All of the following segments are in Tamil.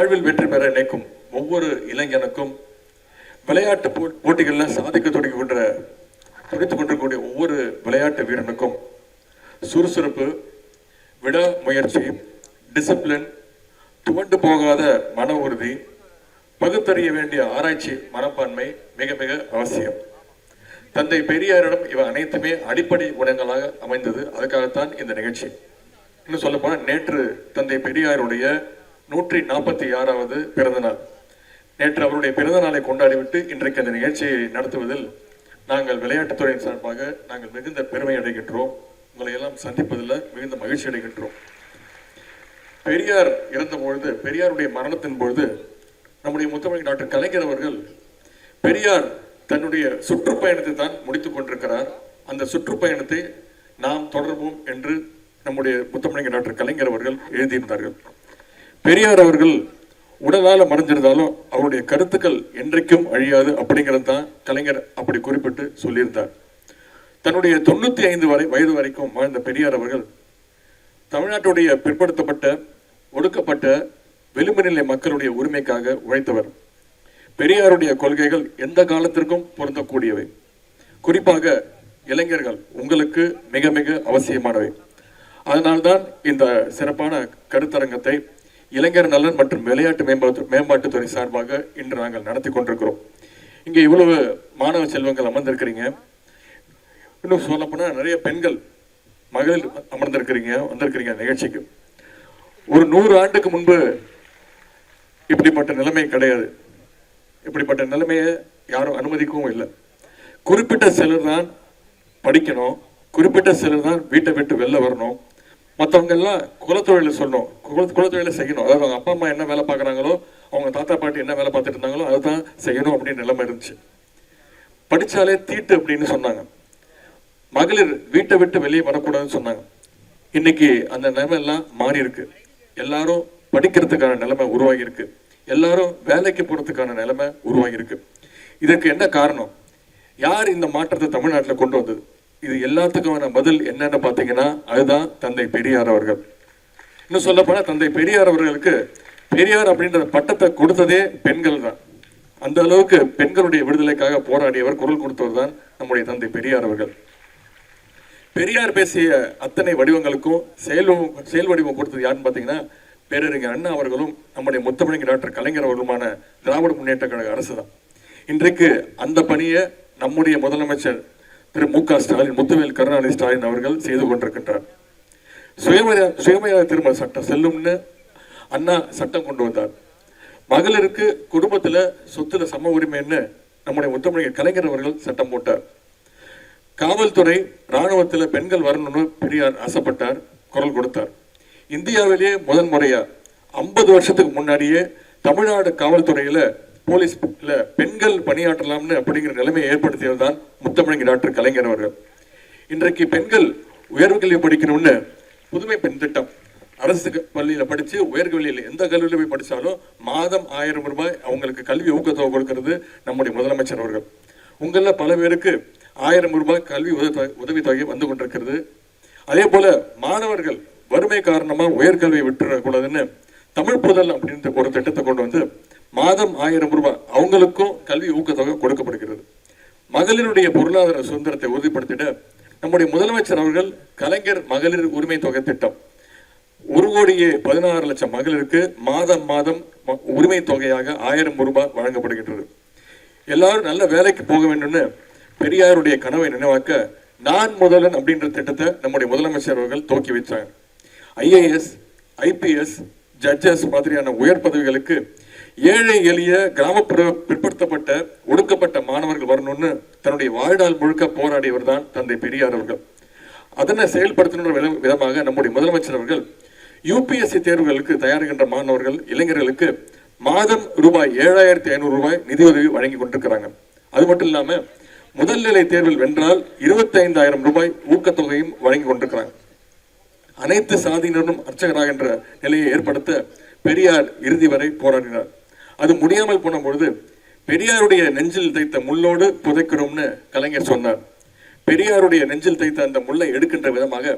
வாழ்வில் வெற்றி பெற நினைக்கும் ஒவ்வொரு இளைஞனுக்கும் விளையாட்டு போட்டிகளில் சாதிக்க துடித்துக் கொண்டிருக்கக்கூடிய ஒவ்வொரு விளையாட்டு வீரனுக்கும் சுறுசுறுப்பு, விடாமுயற்சி, டிசிப்ளின், துவண்டு போகாத மன உறுதி, பகுத்தறிய வேண்டிய ஆராய்ச்சி மனப்பான்மை மிக மிக அவசியம். தந்தை பெரியாரிடம் இவை அனைத்துமே அடிப்படை குணங்களாக அமைந்தது. அதுக்காகத்தான் இந்த நிகழ்ச்சி. இன்னும் சொல்ல போனா, நேற்று தந்தை பெரியாருடைய 146வது பிறந்த நாள். நேற்று அவருடைய பிறந்த நாளை கொண்டாடிவிட்டு இன்றைக்கு அந்த நிகழ்ச்சியை நடத்துவதில் நாங்கள் விளையாட்டுத்துறையின் சார்பாக நாங்கள் மிகுந்த பெருமை அடைகின்றோம். உங்களை எல்லாம் சந்திப்பதில் மிகுந்த மகிழ்ச்சி அடைகின்றோம். பெரியார் இறந்தபொழுது, பெரியாருடைய மரணத்தின் பொழுது நம்முடைய முத்தமிழ் டாக்டர் கலைஞர் அவர்கள் பெரியார் தன்னுடைய சுற்றுப்பயணத்தை தான் முடித்துக் கொண்டிருக்கிறார், அந்த சுற்றுப்பயணத்தை நாம் தொடர்வோம் என்று நம்முடைய முத்தமிழ் டாக்டர் கலைஞர் அவர்கள் எழுதியிருந்தார்கள். பெரியார் அவர்கள் உடலால் மறைஞ்சிருந்தாலும் அவருடைய கருத்துக்கள் என்றைக்கும் அழியாது அப்படிங்கிறது தான் கலைஞர் அப்படி குறிப்பிட்டு சொல்லியிருந்தார். தன்னுடைய 95 வயது வரைக்கும் வாழ்ந்த பெரியார் அவர்கள் தமிழ்நாட்டுடைய பிற்படுத்தப்பட்ட, ஒடுக்கப்பட்ட, விளிம்புநிலை மக்களுடைய உரிமைக்காக உழைத்தவர். பெரியாருடைய கொள்கைகள் எந்த காலத்திற்கும் பொருந்தக்கூடியவை. குறிப்பாக இளைஞர்கள் உங்களுக்கு மிக மிக அவசியமானவை. அதனால்தான் இந்த சிறப்பான கருத்தரங்கத்தை இளைஞர் நலன் மற்றும் விளையாட்டு மேம்பாட்டுத்துறை சார்பாக இன்று நாங்கள் நடத்தி கொண்டிருக்கிறோம். இங்கே இவ்வளவு மாணவ செல்வங்கள் அமர்ந்திருக்கிறீங்க. இன்னும் சொல்ல போனா நிறைய பெண்கள், மகளிர் வந்திருக்கிறீங்க நிகழ்ச்சிக்கு. ஒரு 100 ஆண்டுக்கு முன்பு இப்படிப்பட்ட நிலைமை கிடையாது. இப்படிப்பட்ட நிலைமையை யாரும் அனுமதிக்கவும் இல்லை. குறிப்பிட்ட சிலர் தான் படிக்கணும், குறிப்பிட்ட சிலர் தான் வீட்டை விட்டு வெளில வரணும், மற்றவங்க எல்லாம் குலத்தொழில சொல்லணும், குலத்தொழில செய்யணும். அதாவது அவங்க அப்பா அம்மா என்ன வேலை பார்க்குறாங்களோ, அவங்க தாத்தா பாட்டி என்ன வேலை பார்த்துட்டு இருந்தாங்களோ அதுதான் செய்யணும் அப்படின்னு நிலைமை இருந்துச்சு. படித்தாலே தீட்டு அப்படின்னு சொன்னாங்க. மகளிர் வீட்டை விட்டு வெளியே வரக்கூடாதுன்னு சொன்னாங்க. இன்னைக்கு அந்த நிலைமை எல்லாம் மாறி இருக்கு. எல்லாரும் படிக்கிறதுக்கான நிலைமை உருவாகி இருக்கு. எல்லாரும் வேலைக்கு போறதுக்கான நிலைமை உருவாகி இருக்கு. இதற்கு என்ன காரணம்? யார் இந்த மாற்றத்தை தமிழ்நாட்டில் கொண்டு வந்தது? இது எல்லாத்துக்குமான பதில் என்னன்னு பார்த்தீங்கன்னா அதுதான் தந்தை பெரியார் அவர்கள். இன்னும் சொல்ல போனா, தந்தை பெரியார் அவர்களுக்கு பெரியார் அப்படின்ற பட்டத்தை கொடுத்ததே பெண்கள் தான். அந்த அளவுக்கு பெண்களுடைய விடுதலைக்காக போராடியவர், குரல் கொடுத்தவர் தான் நம்முடைய தந்தை பெரியார் அவர்கள். பெரியார் பேசிய அத்தனை வடிவங்களுக்கும் செயல் வடிவம் கொடுத்தது யாருன்னு பார்த்தீங்கன்னா பேரறிஞர் அண்ணா அவர்களும் நம்முடைய முத்தமிழ் டாக்டர் கலைஞர் அவர்களுமான திராவிட முன்னேற்ற கழக அரசு தான். இன்றைக்கு அந்த பணியை நம்முடைய முதலமைச்சர் திரு மு.க. ஸ்டாலின், முத்துவேல் கருணாநிதி ஸ்டாலின் அவர்கள் செய்து கொண்டிருக்கின்றார். சுயமரியாதை திருமண சட்டம் செல்லும்னு அண்ணா சட்டம் கொண்டு வந்தார். மகளிருக்கு குடும்பத்துல சொத்துல சம உரிமைன்னு நம்முடைய முத்தமிழ் கலைஞர் அவர்கள் சட்டம் போட்டார். காவல்துறை, இராணுவத்தில் பெண்கள் வரணும்னு பெரியார் ஆசைப்பட்டார், குரல் கொடுத்தார். இந்தியாவிலேயே முதன் முறையா 50 வருஷத்துக்கு முன்னாடியே தமிழ்நாடு காவல்துறையில போலீஸ்ல பெண்கள் பணியாற்றலாம்னு அப்படிங்கிற நிலைமையை ஏற்படுத்தியவர் தான் முத்தமிழ் டாக்டர் கலைஞர் அவர்கள். இன்றைக்கு பெண்கள் உயர்கல்வி படிக்கணும்னு புதுமை பெண் திட்டம், அரசு பள்ளியில படிச்சு உயர்கல்வியில் எந்த கல்வியில போய் படிச்சாலும் மாதம் 1000 ரூபாய் அவங்களுக்கு கல்வி ஊக்கத்தொகை கொடுக்கிறது நம்முடைய முதலமைச்சர் அவர்கள். உங்கள பல பேருக்கு 1000 ரூபாய் கல்வி உதவித்தொகை வந்து கொண்டிருக்கிறது. அதே போல மாணவர்கள் வறுமை காரணமா உயர்கல்வியை விட்டுறக்கூடாதுன்னு தமிழ் புதல் அப்படின்ற ஒரு திட்டத்தை கொண்டு வந்து மாதம் 1000 ரூபாய் அவங்களுக்கும் கல்வி ஊக்கத்தொகை கொடுக்கப்படுகிறது. மகளிருடைய பொருளாதார சுதந்திரத்தை உறுதிப்படுத்திட நம்முடைய முதலமைச்சர் அவர்கள் கலைஞர் மகளிர் உரிமை தொகை திட்டம் 1,16,00,000 மகளிருக்கு மாதம் மாதம் உரிமை தொகையாக 1000 ரூபாய் வழங்கப்படுகின்றது. எல்லாரும் நல்ல வேலைக்கு போக வேண்டும்னு பெரியாருடைய கனவை நினைவாக்க நான் முதல்வன் அப்படின்ற திட்டத்தை நம்முடைய முதலமைச்சர் அவர்கள் துவக்கி வச்சாங்க. IAS, IPS, ஜட்ஜஸ் மாதிரியான உயர் பதவிகளுக்கு ஏழை எளிய கிராமப்புற பிற்படுத்தப்பட்ட ஒடுக்கப்பட்ட மாணவர்கள் வரணும்னு தன்னுடைய வாழ்நாள் முழுக்க போராடியவர் தான் தந்தை பெரியார் அவர்கள். அதனை செயல்படுத்தின விதமாக நம்முடைய முதலமைச்சர் அவர்கள் UPSC தேர்வுகளுக்கு தயாரிக்கின்ற மாணவர்கள், இளைஞர்களுக்கு மாதம் ரூபாய் 7,500 ரூபாய் நிதியுதவி வழங்கி கொண்டிருக்கிறாங்க. அது மட்டும் இல்லாம முதல்நிலை தேர்வில் வென்றால் 25,000 ரூபாய் ஊக்கத்தொகையும் வழங்கி கொண்டிருக்கிறாங்க. அனைத்து சாதியினரும் அர்ச்சகராக என்ற நிலையை ஏற்படுத்த பெரியார் இறுதி வரை போராடினார். அது முடியாமல் போன பொழுது பெரியாருடைய நெஞ்சில் தைத்த முள்ளோடு புதைக்கிறோம்னு கலைஞர் சொன்னார். பெரியாருடைய நெஞ்சில் தைத்த அந்த முல்லை எடுக்கின்ற விதமாக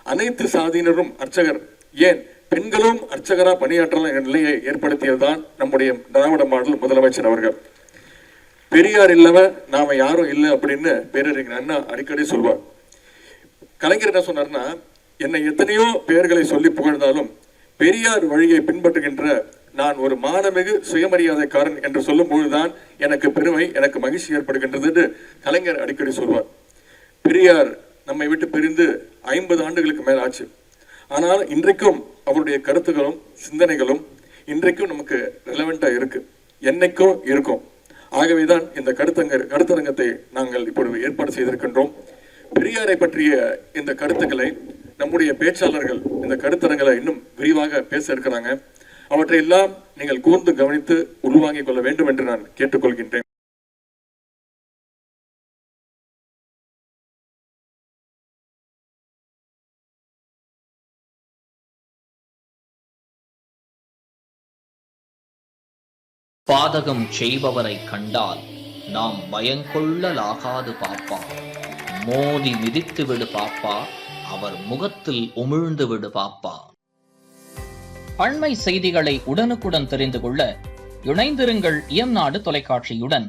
அனைத்து சாதியினரும் அர்ச்சகர், ஏன் பெண்களும் அர்ச்சகரா பணியாற்றலாம் என்ற நிலையை ஏற்படுத்தியதுதான் நம்முடைய திராவிட மாடல் முதலமைச்சர் அவர்கள். பெரியார் இல்லவ நாம யாரும் இல்லை அப்படின்னு பேரறிஞர் அண்ணா அடிக்கடி சொல்வார். கலைஞர் என்ன சொன்னார்னா, என்னை எத்தனையோ பெயர்களை சொல்லி புகழ்ந்தாலும் பெரியார் வழியை பின்பற்றுகின்ற நான் ஒரு மானமிகு சுயமரியாதைக்காரன் என்று சொல்லும் பொழுதுதான் எனக்கு பெருமை, எனக்கு மகிழ்ச்சி ஏற்படுகின்றது என்று கலைஞர் அடிக்கடி சொல்வார். பெரியார் நம்மை விட்டு பிரிந்து 50 ஆண்டுகளுக்கு மேல் ஆச்சு. ஆனால் இன்றைக்கும் அவருடைய கருத்துக்களும் சிந்தனைகளும் இன்றைக்கும் நமக்கு ரெலவெண்டா இருக்கு, என்னைக்கும் இருக்கும். ஆகவேதான் இந்த கருத்தரங்கத்தை நாங்கள் இப்பொழுது ஏற்பாடு செய்திருக்கின்றோம். பெரியாரை பற்றிய இந்த கருத்துக்களை நம்முடைய பேச்சாளர்கள் இந்த கருத்தரங்களை இன்னும் விரிவாக பேச இருக்கிறாங்க. அவற்றை எல்லாம் நீங்கள் கூர்ந்து கவனித்து உள்வாங்கிக் கொள்ள வேண்டும் என்று நான் கேட்டுக்கொள்கின்றேன். பாதகம் செய்பவரை கண்டால் நாம் பயங்கொள்ளலாகாது பாப்பா, மோதி மிதித்து விடு பாப்பா, அவர் முகத்தில் உமிழ்ந்து விடு பாப்பா. அண்மை செய்திகளை உடனுக்குடன் தெரிந்து கொள்ள இணைந்திருங்கள் இயம்நாடு தொலைக்காட்சியுடன்.